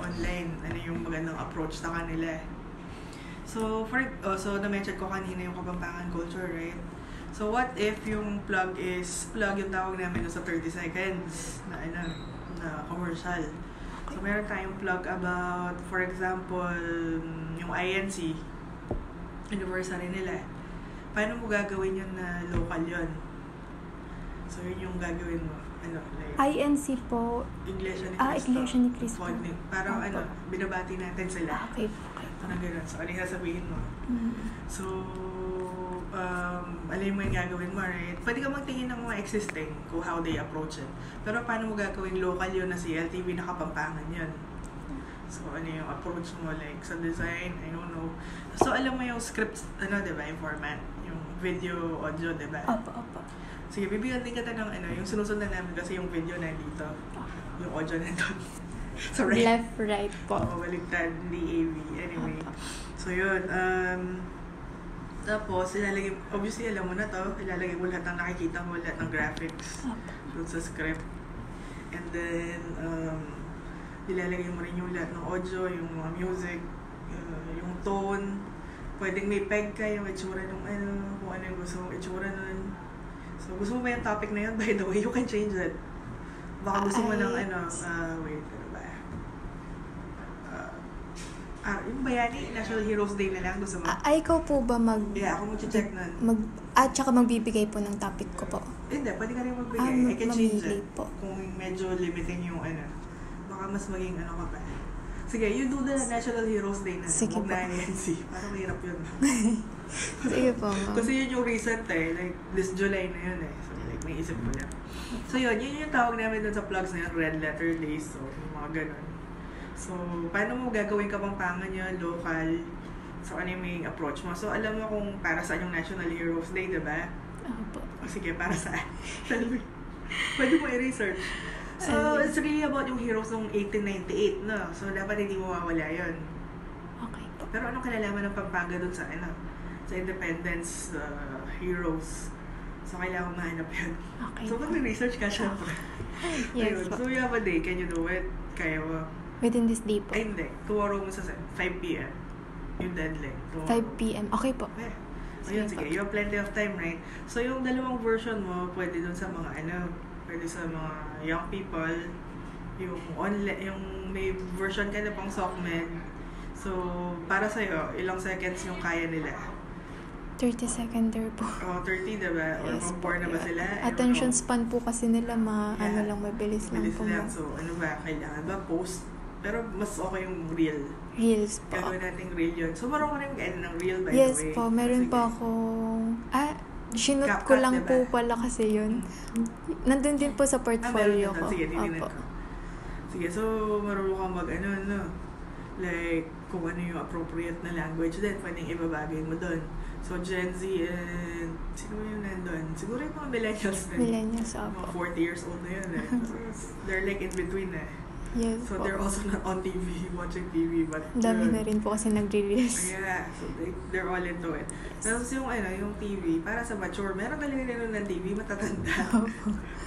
online, ano yung magandang approach sa kanila. So, na-mention ko kanina yung Kapampangan culture, right? So, what if yung plug yung tawag namin sa 30 seconds na commercial. So, meron tayong plug about, for example, yung INC, anniversary nila. Paano mo gagawin yun na local yun? So, yun yung gagawin mo. INC po. Iglesia ni Cristo. Parang binabati natin sila. Okay. Parang gano'n. So, ano yung sasabihin mo? So, alam mo yung gagawin mo, right? Pwede ka magtingin ng mga existing kung how they approach it. Pero paano mo gagawin local yun na si LTV na Kapampangan yun? So, ano yung approach mo? Like, sa design, I don't know. So, alam mo yung script, diba? Yung format. Yung video, audio, diba? Opo. Sige, bibigyan din kita ng yung sinusundan namin kasi yung video na dito. Yung audio na doon. So, right. Left, right po. Oo, baliktad, hindi AV. Anyway. So, yun. Tapos, obviously, alam mo na to, ilalagay mo lahat ng nakikita mo, lahat ng graphics doon sa script. And then, ilalagay mo rin yung lahat ng audio, yung mga music, yung tone. Pwedeng may peg ka, yung itsura ng kung ano yung gusto mong itsura nun. So, gusto mo ba yung topic na yun? By the way, you can change it. Baka gusto mo ng wait, ano ba? Yung Bayani, National Heroes Day na lang, gusto mo? Ikaw po ba Yeah, ako mag-check nun. Tsaka magbibigay po ng topic ko po. Hindi, pwede ka rin magbigay. I can change it. Po. Kung medyo limiting yung baka mas maging ka pa. Sige, you do the National Heroes Day na. Sige po. NC. Parang mahirap yun. Sige po. Kasi yun yung recent like this July na yun So like, may isip ko lang. So yun yung tawag namin dun sa plugs na yun, Red Letter Days, so yung mga ganun. So, paano mo gagawin Kapampangan yun, local? So, ano yung approach mo? So, alam mo kung para saan yung National Heroes Day, diba? Opo. Sige, para saan? Pwede mo i-research. So, it's really about yung heroes ng 1898, no? So, dapat hindi mo mawala yun. Okay po. Pero anong kinalaman ng Pampanga dun sa sa independence heroes? So, kailangan mahanap yun. Okay. So, pag research ka, syempre. Yes Ayun. po. So, you have a day. Can you do it? Kaya mo? Within this day po. Ay, hindi. Tomorrow mo sa 5 p.m. Yung deadline. 5 p.m. Okay po. Ayun, sige. You have plenty of time, right? So, yung dalawang version mo, pwede dun sa mga pwede sa mga young people, yung online, yung may version ka na pang SOCMED. So, para sa'yo, ilang seconds yung kaya nila? 30 seconder po. 30, diba? Or Yes, 4 na ba sila? Attention span po kasi nila mabilis lang po. Lang. So, kailangan ba? Post? Pero mas okay yung reel. Reels po. Gagawin natin reel yun. So, marunong ka rin mag-edit ng reel, by the way. Yes po, meron po akong... Sinot ko lang diba? Po pala kasi yun. Nandun din po sa portfolio ko. Sige, tingnan ko. Sige, so marunong kang like kung ano yung appropriate na language din, pwedeng ibabagay mo doon. So Gen Z and sino yung nandun? Siguro yung mga millennials din. Millennials, mga 40 years old na yun They're like in between Yes so po. They're also not on TV, watching TV, but dami na rin po kasi nagre-reels. Yeah, so they're all into it. Tapos yung TV, para sa mature, meron talaga nanonood ng TV, matatanda.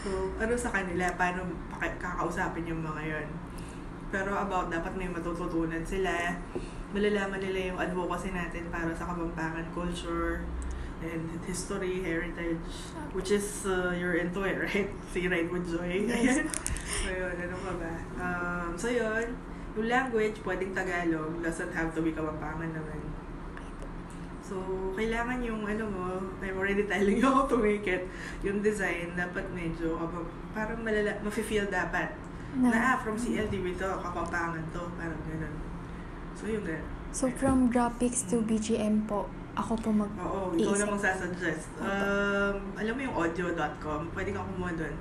So, sa kanila, paano kakausapin yung mga yun. Pero dapat may matututunan sila. Malalaman nila yung advocacy natin para sa Kapampangan culture and history, heritage, which is you're into it, right? Si Ride with Joy. Yes. So yun, ano pa ba? So yun, yung language, pwedeng Tagalog, doesn't have to be Kapampangan naman. So, kailangan yung I'm already telling you how to make it. Yung design, dapat medyo, parang mafe-feel dapat. From CLDB to, Kapampangan to, parang gano'n. So, yung gano'n. So, from graphics to BGM po, ako po Oo, ikaw na magsasuggest. Alam mo yung audio.com, pwede kang kumuha doon.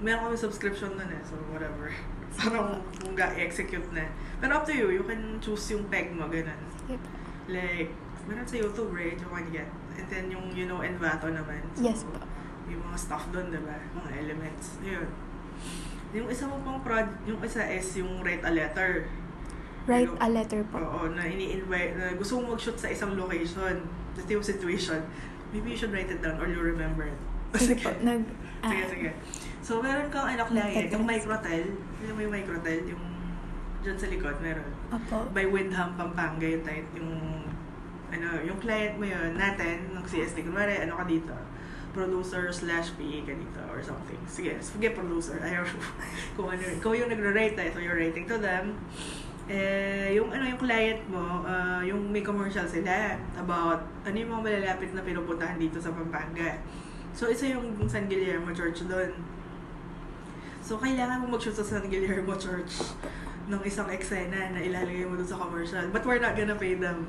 Meron kami subscription doon so whatever. Parang kung ga-execute na. Pero up to you, you can choose yung peg mo, gano'n. Yep. Like, meron sa YouTube, right? You can get. And then yung, Envato naman. So, yes po. Yung mga stuff doon, diba? Mga elements. Yun. Yung isa mo pang yung isa is yung write a letter. Write a letter po. Oo, na ini-invite, na gusto mong mag-shoot sa isang location. Just yung situation. Maybe you should write it down or you remember it. Sige po. Sige. So, meron kang client, yung Microtel. Yung may Microtel, yung Diyan sa likod, meron. Opo. By Windham, Pampanga, yung client mo yun, natin, ng CSD. Kunwari, ano ka dito? Producer/PA ka dito or something. Sige, forget producer. Ayaw kung ano, ikaw yung nagre-rate, so you're rating to them. Yung client mo, yung may commercial sila about ano yung mga malalapit na pinupuntahan dito sa Pampanga. So, isa yung San Guillermo Church doon. So, kailangan mo mag-shoot sa San Guillermo Church ng isang eksena na ilalagay mo doon sa commercial. But we're not gonna pay them.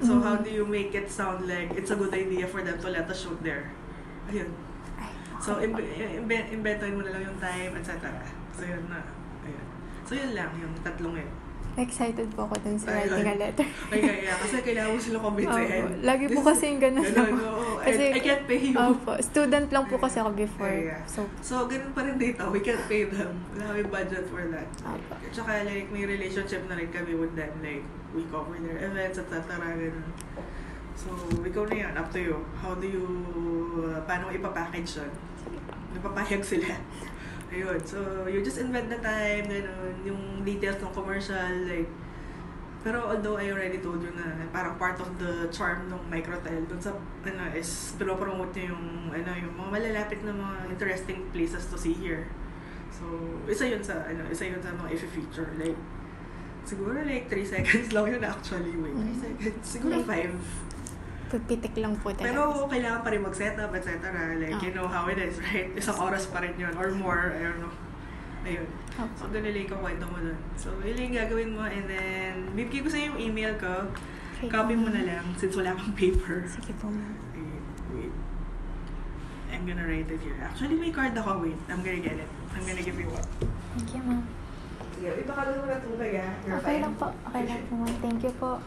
So, how do you make it sound like it's a good idea for them to let us shoot there? Ayun. So, imbentoin mo na lang yung time, etc. So, yun na. Ayun. So, yun lang, yung tatlong yun. Excited po ako dun sa writing a letter. Ay, kaya. Kasi kailangan mo sila kumbinsihin. Lagi po kasi yung ganun. Kasi, I can't pay you. Student lang po kasi ako before. So, ganun pa rin dito. We can't pay them. Wala kami budget for that. Tsaka, like, may relationship na rin kami with them. Like, we cover their events, etc. Ganun. So, ikaw na yan. Up to you. How do you, paano ipapackage yun? Napapayag sila. Ayun. So, you just invent the time, ganun, yung details ng commercial, like, pero although I already told you na parang part of the charm ng Microtel dun sa, is pinopromote niya yung mga malalapit na mga interesting places to see here. So, isa yun sa mga i-feature. Like, siguro like 3 seconds lang yun actually. Wait, 3 seconds. Siguro 5. Pipitik lang po talaga. Pero kailangan pa rin mag-setup, etc. Like, you know how it is, right? Isang oras pa rin yun. Or more, I don't know. Ayun. So, ganun ko kwento mo dun. So, yun yung gagawin mo. And then, bibigay ko sa'yo yung email ko. Okay, Copy mo na lang since wala kang paper. Sige po, ma'am. Wait. I'm gonna write it here. Actually, may card ako. Wait. I'm gonna get it. I'm gonna give you one. Thank you, ma'am. Sige, ipakalo mo na tubig, ha? You're Okay fine. lang po. Okay lang po, ma'am. Thank you po.